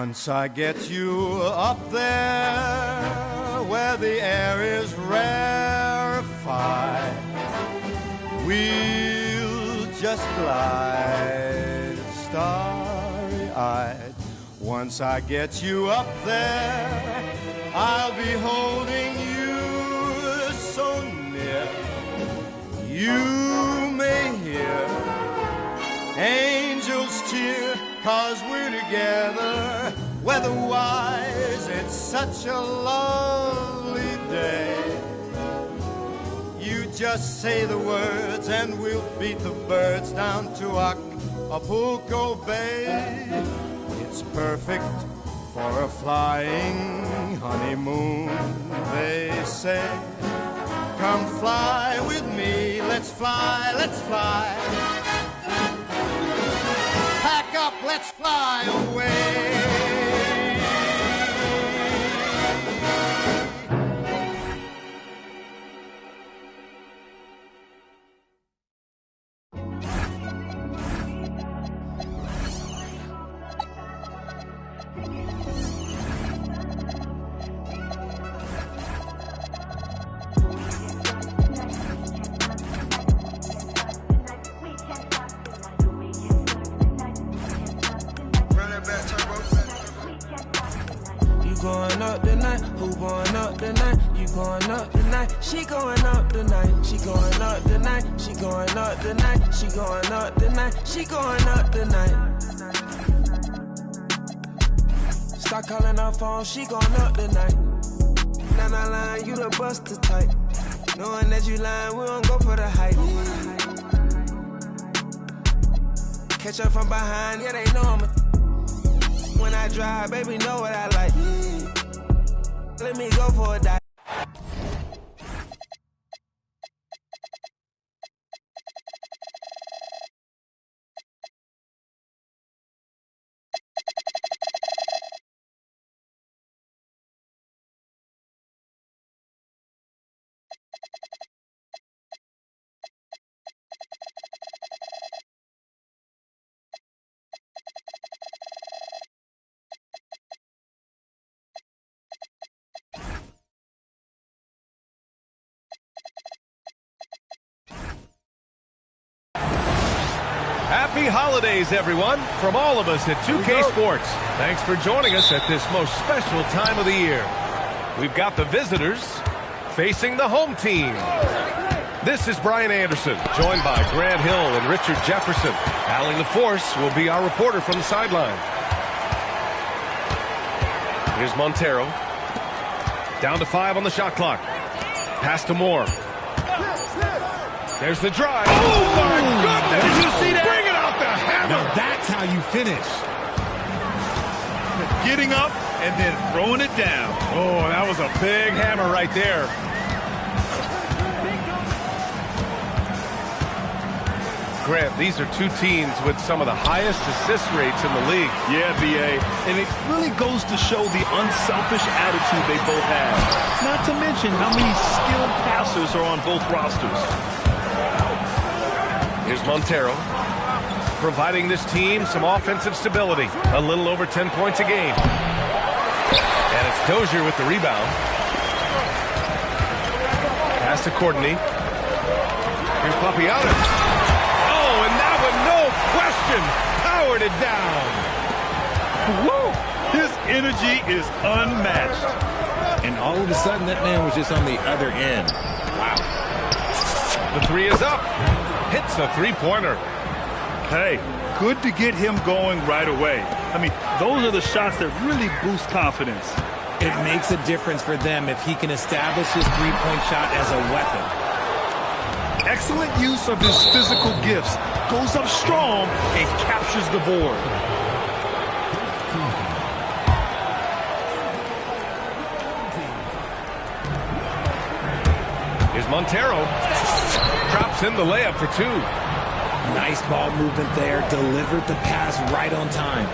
Once I get you up there where the air is rarefied, we'll just glide starry-eyed. Once I get you up there, I'll be holding you so near. You may hear angels cheer, 'cause we're together. Weather-wise, it's such a lovely day. You just say the words and we'll beat the birds down to Acapulco Bay. It's perfect for a flying honeymoon, they say. Come fly with me, let's fly, let's fly. Pack up, let's fly away. Going up tonight, who going up tonight? You going up tonight, she going up tonight, she going up tonight, she going up tonight, she going up tonight, she going up tonight. Start calling her phone, she going up tonight. Now I lying, you the buster type. Knowing that you lying, we don't go for the hype. Catch up from behind, yeah, they know I'm when I drive, baby, know what I like. Let me go for a dive. Happy holidays, everyone, from all of us at 2K Sports. Thanks for joining us at this most special time of the year. We've got the visitors facing the home team. This is Brian Anderson, joined by Grant Hill and Richard Jefferson. Alan LaForce will be our reporter from the sideline. Here's Montero. Down to 5 on the shot clock. Pass to Moore. There's the drive. Oh, my goodness! Did you see that? Bringing out the hammer! Now that's how you finish. Getting up and then throwing it down. Oh, that was a big hammer right there. Grant, these are two teams with some of the highest assist rates in the league. Yeah, B.A. And it really goes to show the unselfish attitude they both have. Not to mention how many skilled passers are on both rosters. Here's Montero, providing this team some offensive stability. A little over 10 points a game. And it's Dozier with the rebound. Pass to Courtney. Here's Papianis. Oh, and that one, no question, powered it down. Woo! His energy is unmatched. And all of a sudden, that man was just on the other end. Wow. The three is up. Hits a three-pointer. Hey, good to get him going right away. I mean, those are the shots that really boost confidence. It makes a difference for them if he can establish his three-point shot as a weapon. Excellent use of his physical gifts. Goes up strong and captures the board. Here's Montero. Drops in the layup for two. Nice ball movement there. Delivered the pass right on time.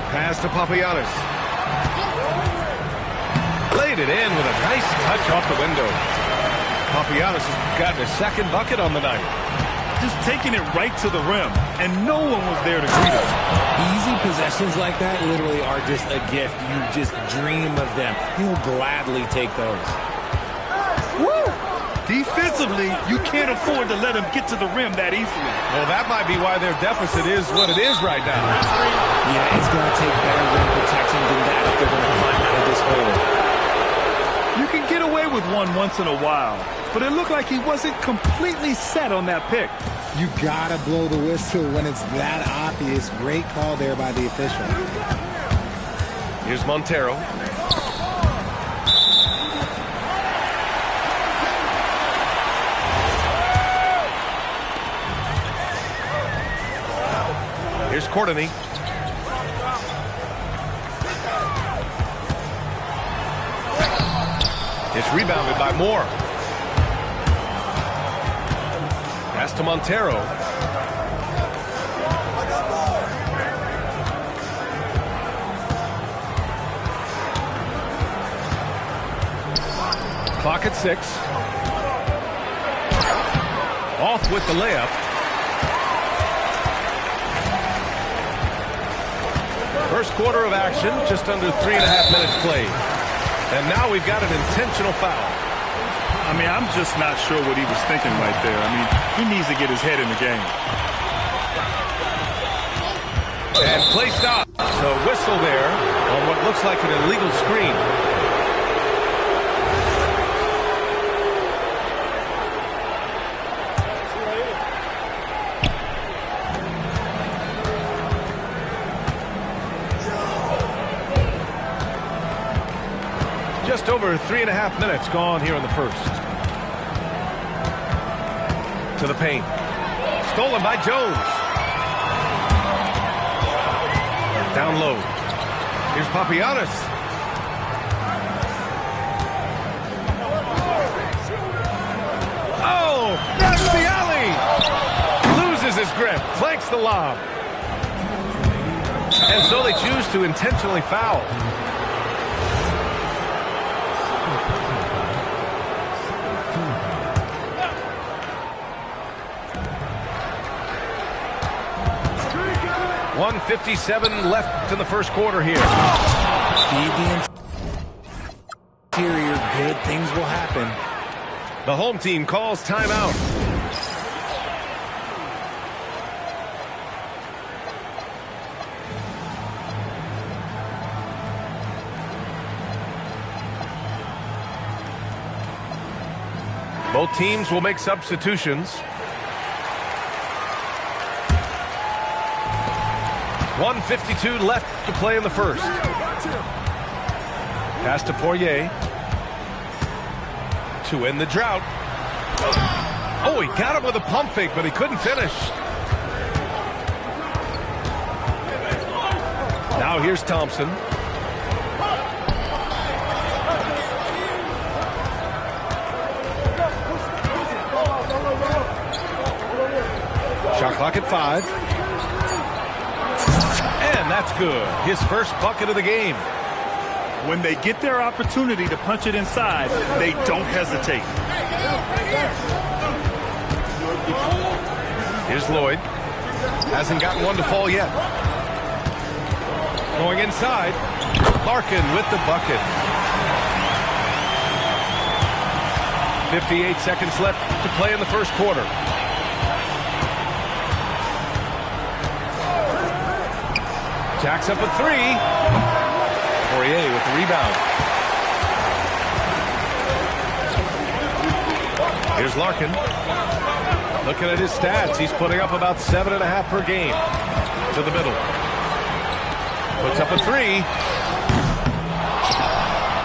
Pass to Papianis. Laid it in with a nice touch off the window. Papianis has gotten his second bucket on the night. just taking it right to the rim, and no one was there to greet him. Easy possessions like that literally are just a gift. You just dream of them. He'll gladly take those. Woo! Defensively, you can't afford to let him get to the rim that easily. Well, that might be why their deficit is what it is right now. Yeah, it's going to take better rim protection than that if they're going to climb out of this hole. You can get away with one once in a while, but it looked like he wasn't completely set on that pick. You got to blow the whistle when it's that obvious. Great call there by the official. Here's Montero. Here's Courtney. It's rebounded by Moore. Pass to Montero. Clock at 6. Off with the layup. First quarter of action, just under 3.5 minutes played. And now we've got an intentional foul. I mean, I'm just not sure what he was thinking right there. I mean, he needs to get his head in the game. And play stop. So whistle there on what looks like an illegal screen. Just over 3.5 minutes gone here in the first. To the paint. Stolen by Jones. Down low. Here's Papagiannis. Oh, that's the alley. Loses his grip. Clanks the lob. And so they choose to intentionally foul. .157 left in the first quarter here. Feed the interior. Good things will happen. The home team calls timeout. Both teams will make substitutions. 1:52 left to play in the first. Pass to Poirier to end the drought. Oh, he got him with a pump fake, but he couldn't finish. Now here's Thompson. Shot clock at 5. And that's good. His first bucket of the game. When they get their opportunity to punch it inside, they don't hesitate. Here's Lloyd. Hasn't gotten one to fall yet. Going inside. Larkin with the bucket. 58 seconds left to play in the first quarter. Jacks up a 3. Poirier with the rebound. Here's Larkin. Looking at his stats, he's putting up about 7.5 per game. To the middle. Puts up a 3.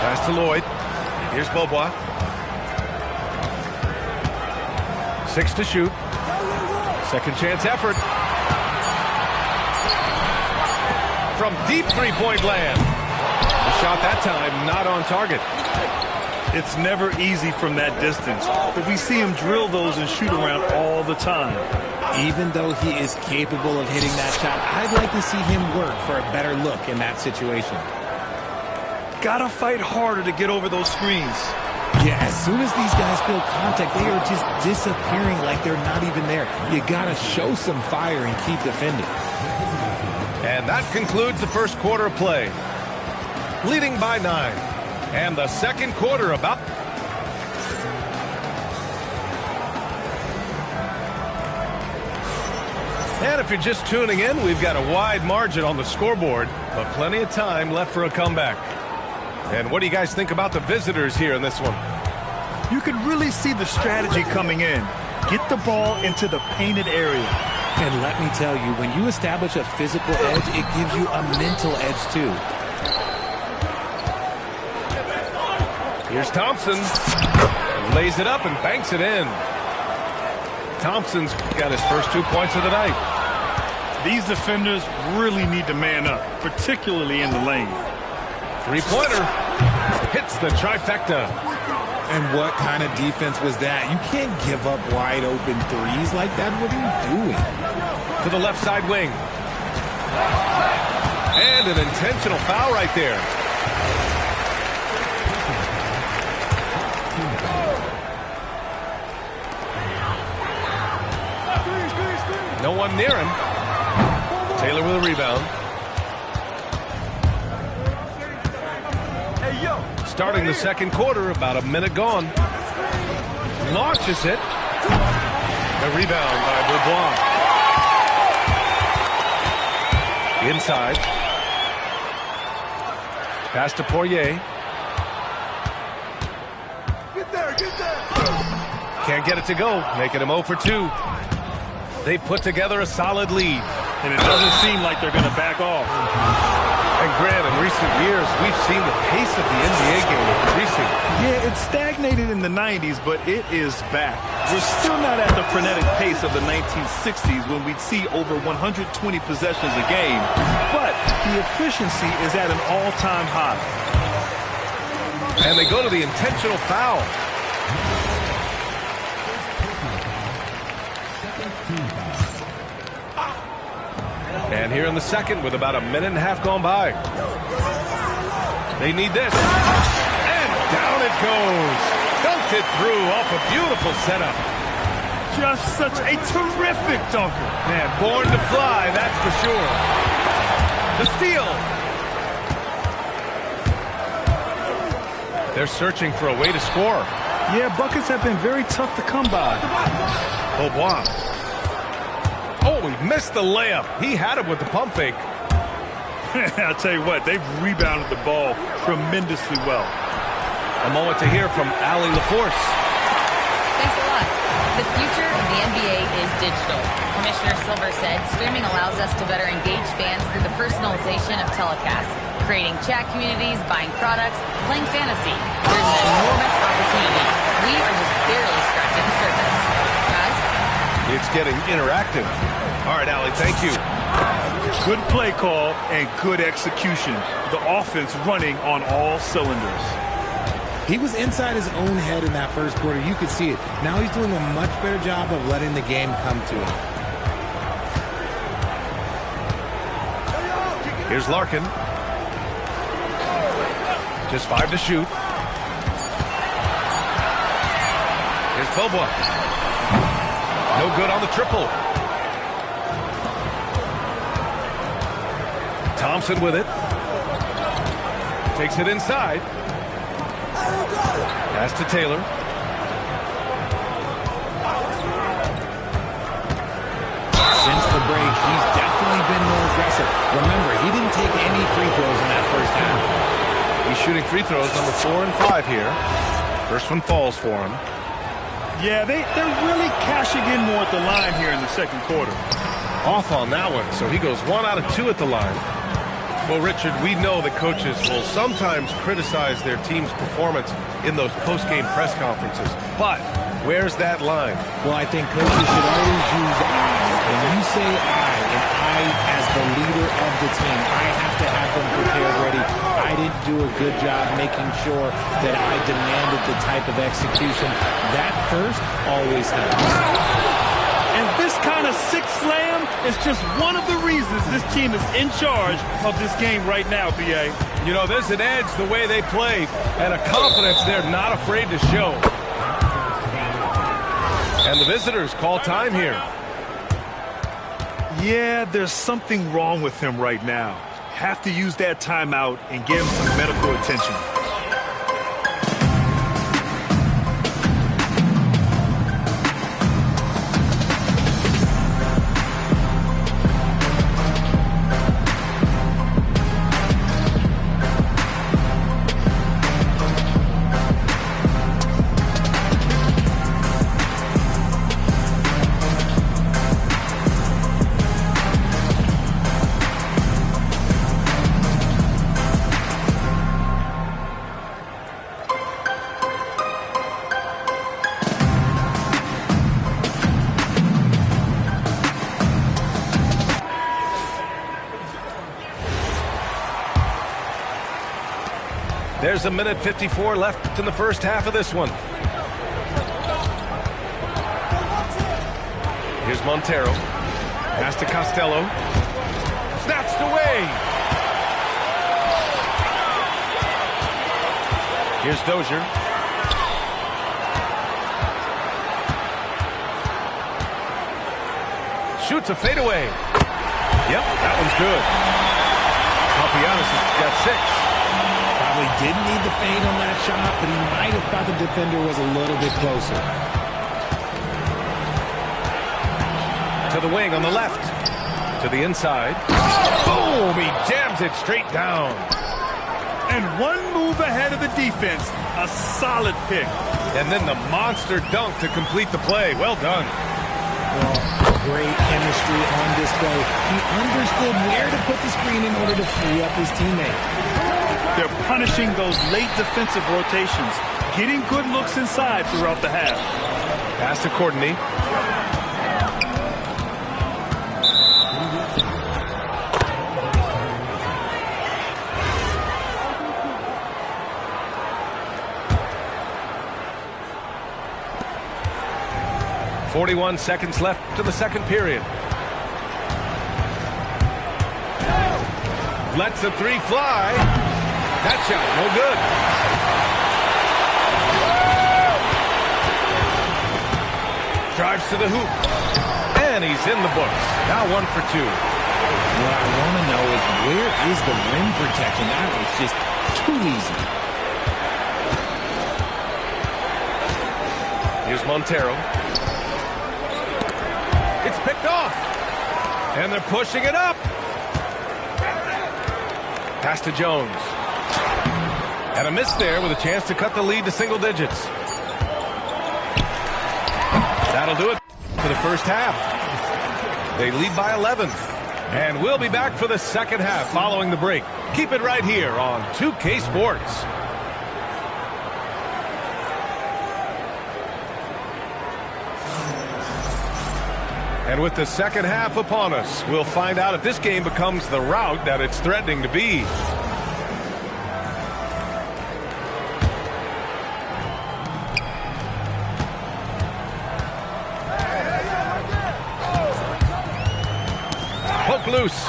Pass to Lloyd. Here's Beaubois. 6 to shoot. Second chance effort. From deep three-point land. The shot that time not on target. It's never easy from that distance, but we see him drill those and shoot around all the time. Even though he is capable of hitting that shot, I'd like to see him work for a better look in that situation. Gotta fight harder to get over those screens. Yeah, as soon as these guys feel contact, they are just disappearing like they're not even there. You got to show some fire and keep defending. And that concludes the first quarter of play. Leading by 9. And the second quarter about... And if you're just tuning in, we've got a wide margin on the scoreboard, but plenty of time left for a comeback. And what do you guys think about the visitors here in this one? You can really see the strategy coming in. Get the ball into the painted area. And let me tell you, when you establish a physical edge, it gives you a mental edge too. Here's Thompson. Lays it up and banks it in. Thompson's got his first 2 points of the night. These defenders really need to man up, particularly in the lane. Three-pointer. Hits the trifecta. And what kind of defense was that? You can't give up wide open threes like that. What are you doing? To the left side wing. And an intentional foul right there. No one near him. Taylor with a rebound. Starting the second quarter, about a minute gone. Launches it. A rebound by Beaubois. Inside. Pass to Poirier. Get there. Can't get it to go, making him 0 for 2. They put together a solid lead. And it doesn't seem like they're going to back off. And Grant, in recent years, we've seen the pace of the NBA game increasing. Yeah, it stagnated in the 90s, but it is back. We're still not at the frenetic pace of the 1960s when we'd see over 120 possessions a game. But the efficiency is at an all-time high. And they go to the intentional foul. And here in the second with about a minute and a half gone by. They need this. And down it goes. Dunked it through off a beautiful setup. Just such a terrific dunker. Man, born to fly, that's for sure. The steal. They're searching for a way to score. Yeah, buckets have been very tough to come by. Beaubois. Oh, he missed the layup. He had it with the pump fake. I'll tell you what, they've rebounded the ball tremendously well. A moment to hear from Allie LaForce. Thanks a lot. The future of the NBA is digital. Commissioner Silver said streaming allows us to better engage fans through the personalization of telecasts, creating chat communities, buying products, playing fantasy. There's an enormous opportunity. We are just barely scratching the surface. Guys? It's getting interactive. All right, Allie, thank you. Good play call and good execution. The offense running on all cylinders. He was inside his own head in that first quarter. You could see it. Now he's doing a much better job of letting the game come to him. Here's Larkin. Just 5 to shoot. Here's Beaubois. No good on the triple. Thompson with it. Takes it inside. Pass to Taylor. Since the break, he's definitely been more aggressive. Remember, he didn't take any free throws in that first half. He's shooting free throws number 4 and 5 here. First one falls for him. Yeah, they're really cashing in more at the line here in the second quarter. Off on that one, so he goes 1 out of 2 at the line. Well, Richard, we know that coaches will sometimes criticize their team's performance in those post-game press conferences. But where's that line? Well, I think coaches should always use I. When you say I, and I as the leader of the team, I have to have them prepared ready. I didn't do a good job making sure that I demanded the type of execution. That first always helps. And this kind of six slam is just one of the reasons this team is in charge of this game right now, B.A. You know, there's an edge the way they play and a confidence they're not afraid to show. And the visitors call time here. Yeah, there's something wrong with him right now. Have to use that timeout and give him some medical attention. There's a minute 54 left in the first half of this one. Here's Montero. Pass to Costello. Snatched away. Here's Dozier. Shoots a fadeaway. Yep, that one's good. Papagiannis has got 6. Probably didn't need the fade on that shot, but he might have thought the defender was a little bit closer. To the wing on the left. To the inside. Boom! He jams it straight down. And one move ahead of the defense. A solid pick. And then the monster dunk to complete the play. Well done. Well, great chemistry on display. He understood where to put the screen in order to free up his teammate. They're punishing those late defensive rotations, getting good looks inside throughout the half. Pass to Courtney. .41 seconds left to the second period. Lets the three fly. That shot, no good. Drives to the hoop. And he's in the books. Now 1 for 2. What I want to know is, where is the rim protection? That was just too easy. Here's Montero. It's picked off. And they're pushing it up. Pass to Jones. And a miss there with a chance to cut the lead to single digits. That'll do it for the first half. They lead by 11. And we'll be back for the second half following the break. Keep it right here on 2K Sports. And with the second half upon us, we'll find out if this game becomes the rout that it's threatening to be. Poke loose.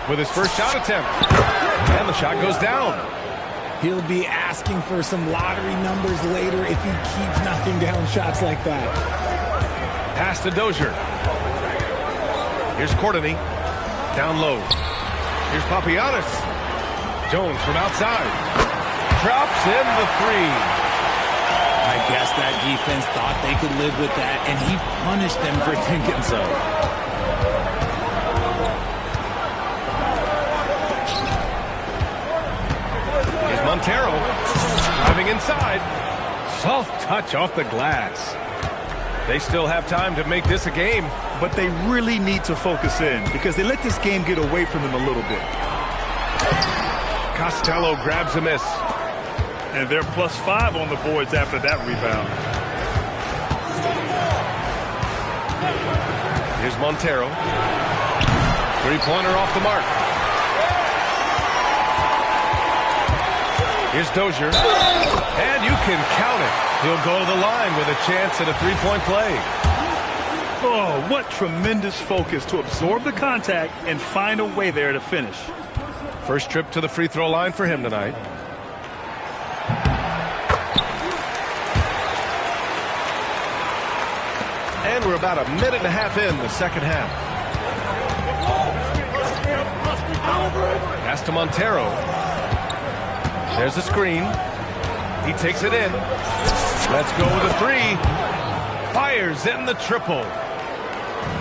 With his first shot attempt. And the shot goes down. He'll be asking for some lottery numbers later if he keeps knocking down shots like that. Pass to Dozier. Here's Courtney. Down low. Here's Papagiannis. Jones from outside. Drops in the three. I guess that defense thought they could live with that, and he punished them for thinking so. Here's Montero. Driving inside. Soft touch off the glass. They still have time to make this a game. But they really need to focus in because they let this game get away from them a little bit. Costello grabs a miss. And they're +5 on the boards after that rebound. Here's Montero. Three-pointer off the mark. Here's Dozier. And you can count it. He'll go to the line with a chance at a three-point play. Oh, what tremendous focus to absorb the contact and find a way there to finish. First trip to the free throw line for him tonight. And we're about a minute and a half in the second half. Pass to Montero. There's a screen. He takes it in. Let's go with a three. Fires in the triple.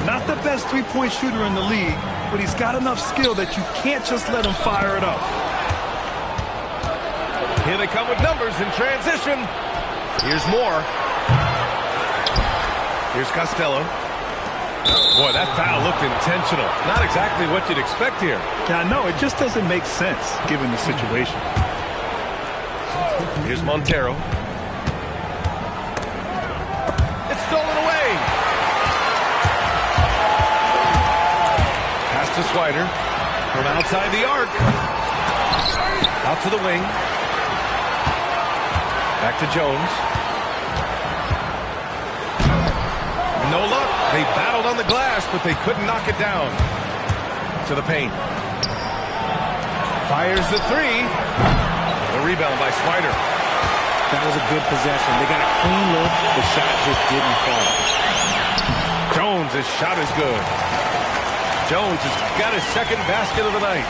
Not the best three-point shooter in the league, but he's got enough skill that you can't just let him fire it up. Here they come with numbers in transition. Here's more. Here's Costello. Boy, that foul looked intentional. Not exactly what you'd expect here. Yeah, no, it just doesn't make sense given the situation. Here's Montero. It's stolen away. Pass to Swider. From outside the arc. Out to the wing. Back to Jones. No luck. They battled on the glass, but they couldn't knock it down. To the paint. Fires the three. The rebound by Swider. That was a good possession. They got a clean look. The shot just didn't fall. Jones, his shot is good. Jones has got his second basket of the night.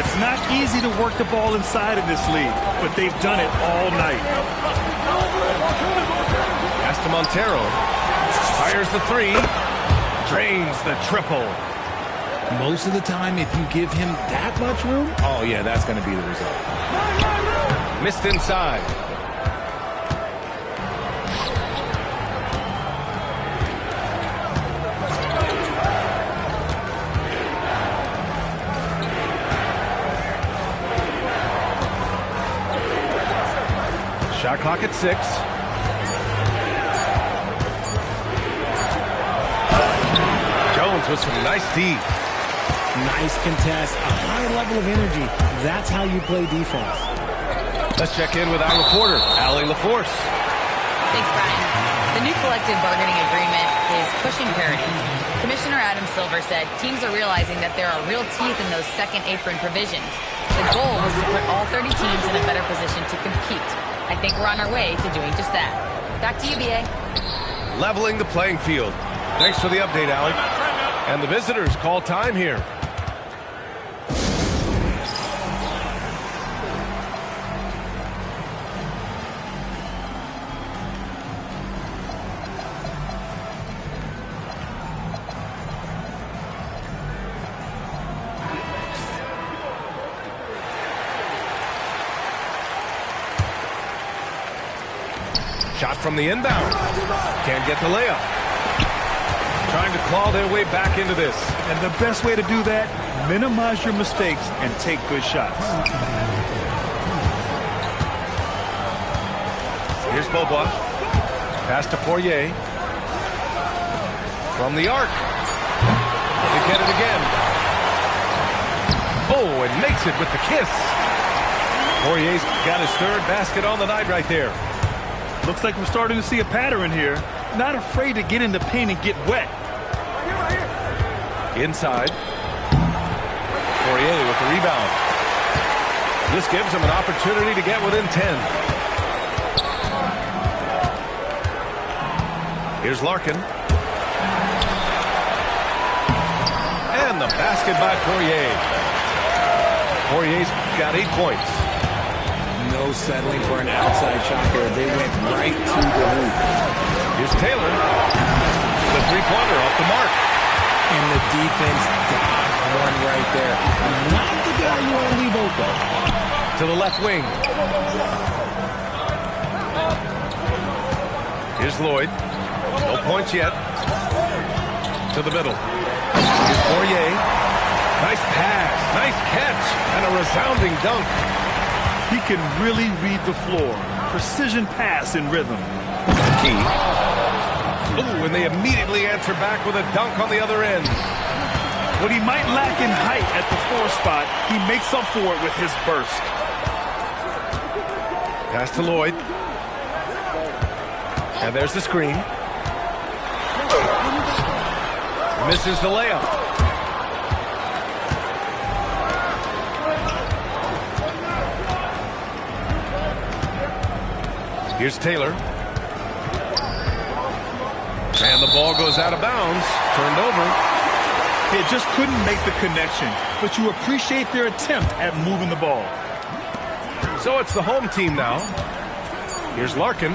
It's not easy to work the ball inside in this league, but they've done it all night. Pass to Montero. Fires the three. Drains the triple. Most of the time, if you give him that much room, oh yeah, that's going to be the result. Missed inside. Shot clock at 6. Jones with some nice D. Nice contest, a high level of energy. That's how you play defense. Let's check in with our reporter, Allie LaForce. Thanks, Brian. The new collective bargaining agreement is pushing parity. Commissioner Adam Silver said teams are realizing that there are real teeth in those second apron provisions. The goal was to put all 30 teams in a better position to compete. I think we're on our way to doing just that. Back to you, BA. Leveling the playing field. Thanks for the update, Allie. And the visitors call time here. Shot from the inbound. Can't get the layup. Trying to claw their way back into this. And the best way to do that, minimize your mistakes and take good shots. Here's Beaubois. Pass to Poirier. From the arc. They get it again. Oh, and makes it with the kiss. Poirier's got his third basket on the night right there. Looks like we're starting to see a pattern here. Not afraid to get in the paint and get wet. Inside. Poirier with the rebound. This gives him an opportunity to get within 10. Here's Larkin. And the basket by Poirier. Poirier's got 8 points. No settling for an outside shot there. They went right to the hoop. Here's Taylor. The three-pointer off the mark. And the defense dodged one right there. Not the guy you want to leave open. To the left wing. Here's Lloyd. No points yet. To the middle. Here's Poirier. Nice pass. Nice catch. And a resounding dunk. He can really read the floor. Precision pass in rhythm. Key. Ooh, and they immediately answer back with a dunk on the other end. What he might lack in height at the 4 spot, he makes up for it with his burst. Pass to Lloyd. And there's the screen. Misses the layup. Here's Taylor. And the ball goes out of bounds. Turned over. They just couldn't make the connection, but you appreciate their attempt at moving the ball. So it's the home team now. Here's Larkin.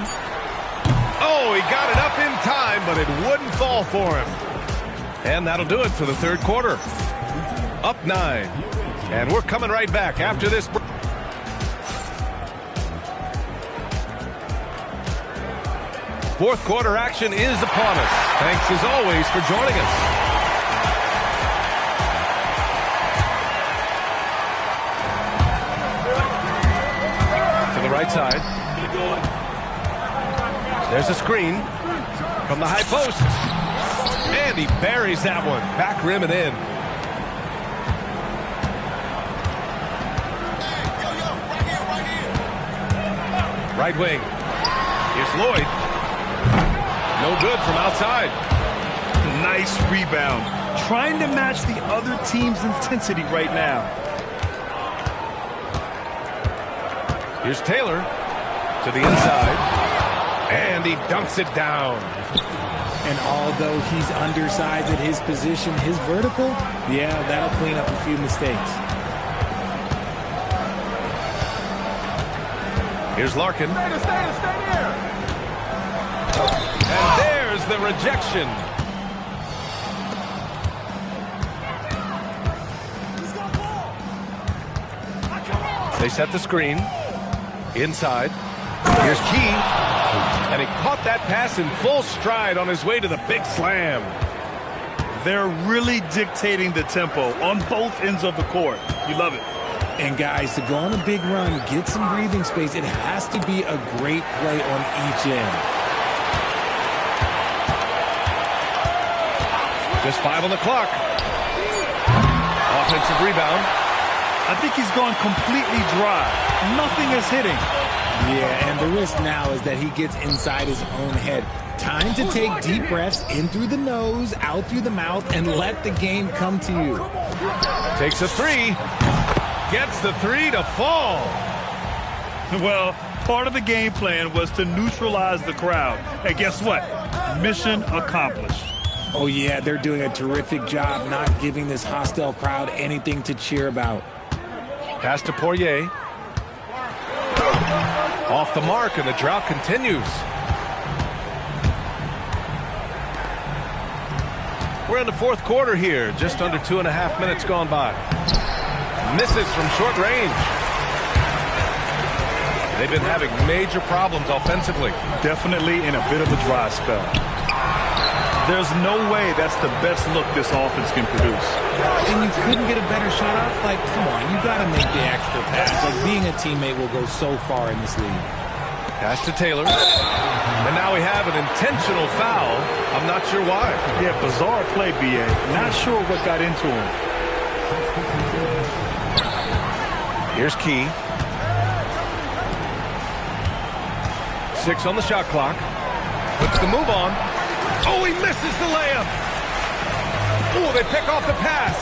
Oh, he got it up in time, but it wouldn't fall for him. And that'll do it for the third quarter. Up 9. And we're coming right back after this break. Fourth quarter action is upon us. Thanks as always for joining us. To the right side. There's a screen from the high post. And he buries that one. Back rim and in. Right wing. Here's Lloyd. No good from outside. Nice rebound. Trying to match the other team's intensity right now. Here's Taylor to the inside. And he dunks it down. And although he's undersized at his position, his vertical, yeah, that'll clean up a few mistakes. Here's Larkin. Stay there. And there's the rejection. They set the screen. Inside. Here's Key. And he caught that pass in full stride on his way to the big slam. They're really dictating the tempo on both ends of the court. You love it. And guys, to go on a big run, get some breathing space, it has to be a great play on each end. Just 5 on the clock. Offensive rebound. I think he's gone completely dry. Nothing is hitting. Yeah, and the risk now is that he gets inside his own head. Time to take deep breaths in through the nose, out through the mouth, and let the game come to you. Takes a 3. Gets the 3 to fall. Well, part of the game plan was to neutralize the crowd. And guess what? Mission accomplished. Oh, yeah, they're doing a terrific job not giving this hostile crowd anything to cheer about. Pass to Poirier. Off the mark, and the drought continues. We're in the fourth quarter here. Just under 2.5 minutes gone by. Misses from short range. They've been having major problems offensively. Definitely in a bit of a dry spell. There's no way that's the best look this offense can produce. And you couldn't get a better shot off? Like, come on, you got to make the extra pass. Like, being a teammate will go so far in this league. Pass to Taylor. And now we have an intentional foul. I'm not sure why. Yeah, bizarre play, B.A. Not sure what got into him. Here's Key. 6 on the shot clock. Puts the move on. Oh, he misses the layup. Oh, they pick off the pass.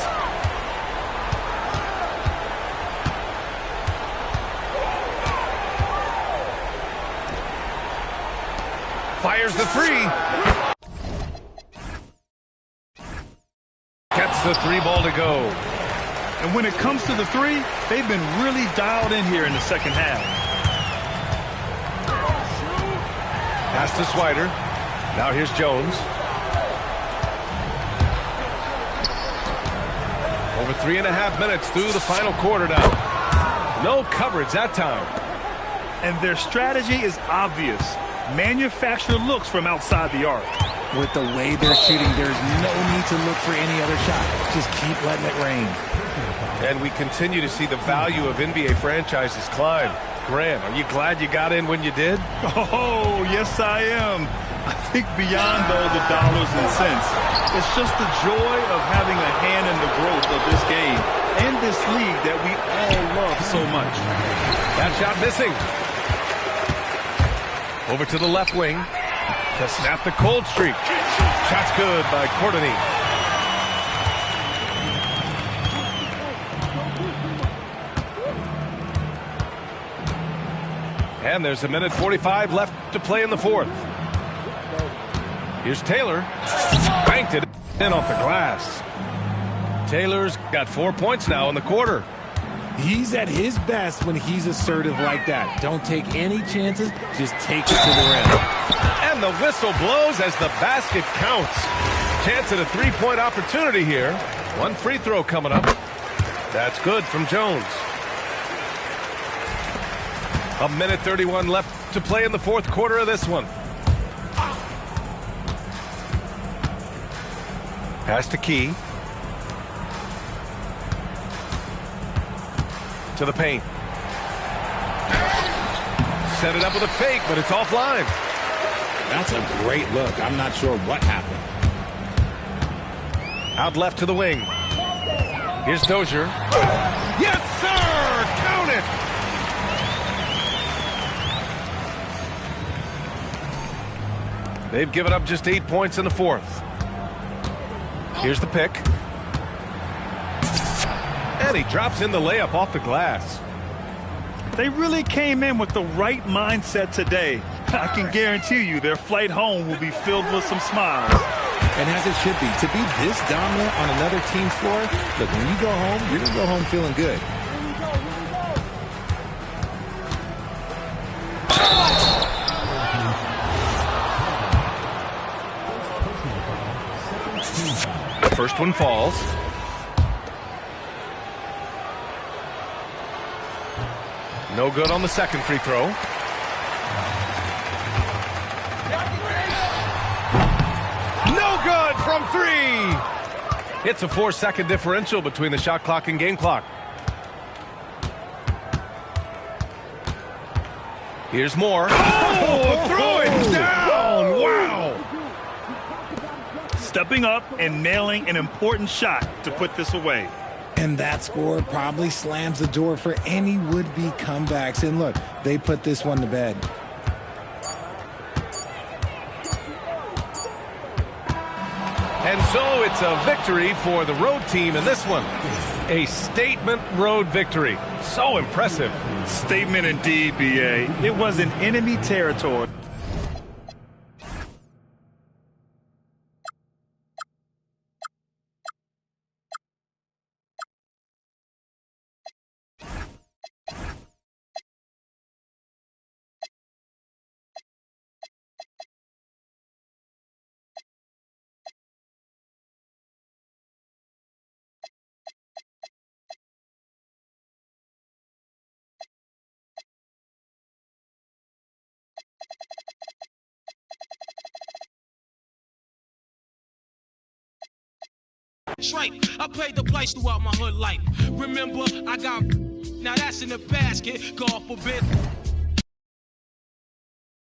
Fires the 3. Gets the 3 ball to go. And when it comes to the 3, they've been really dialed in here in the second half. Pass to Swider. Now here's Jones. Over 3.5 minutes through the final quarter now. No coverage that time. And their strategy is obvious. Manufacture looks from outside the arc. With the way they're shooting, there's no need to look for any other shot. Just keep letting it rain. And we continue to see the value of NBA franchises climb. Grant, are you glad you got in when you did? Oh, yes, I am. I think beyond, though, the dollars and cents, it's just the joy of having a hand in the growth of this game and this league that we all love so much. That shot missing. Over to the left wing to snap the cold streak. Shot's good by Courtney. And there's 1:45 left to play in the fourth. Here's Taylor. Banked it in off the glass. Taylor's got 4 points now in the quarter. He's at his best when he's assertive like that. Don't take any chances, just take it to the rim. And the whistle blows as the basket counts. Chance at a three-point opportunity here. One free throw coming up. That's good from Jones. 1:31 left to play in the fourth quarter of this one. Pass to Key. To the paint. Set it up with a fake, but it's offline. That's a great look. I'm not sure what happened. Out left to the wing. Here's Dozier. Yes, sir! Count it! They've given up just 8 points in the fourth. Here's the pick. And he drops in the layup off the glass. They really came in with the right mindset today. I can guarantee you their flight home will be filled with some smiles. And as it should be, to be this dominant on another team's floor, look, when you go home, you're going to go home feeling good. The first one falls. No good on the second free throw. No good from three. It's a 4-second differential between the shot clock and game clock. Here's more. Oh, throw it down. Wow. Stepping up and nailing an important shot to put this away. And that score probably slams the door for any would-be comebacks. And look, they put this one to bed. And so it's a victory for the road team in this one. A statement road victory. So impressive. Statement indeed, BA. It was in enemy territory. Right, I paid the price throughout my hood life. Remember, I got now that's in the basket. God forbid.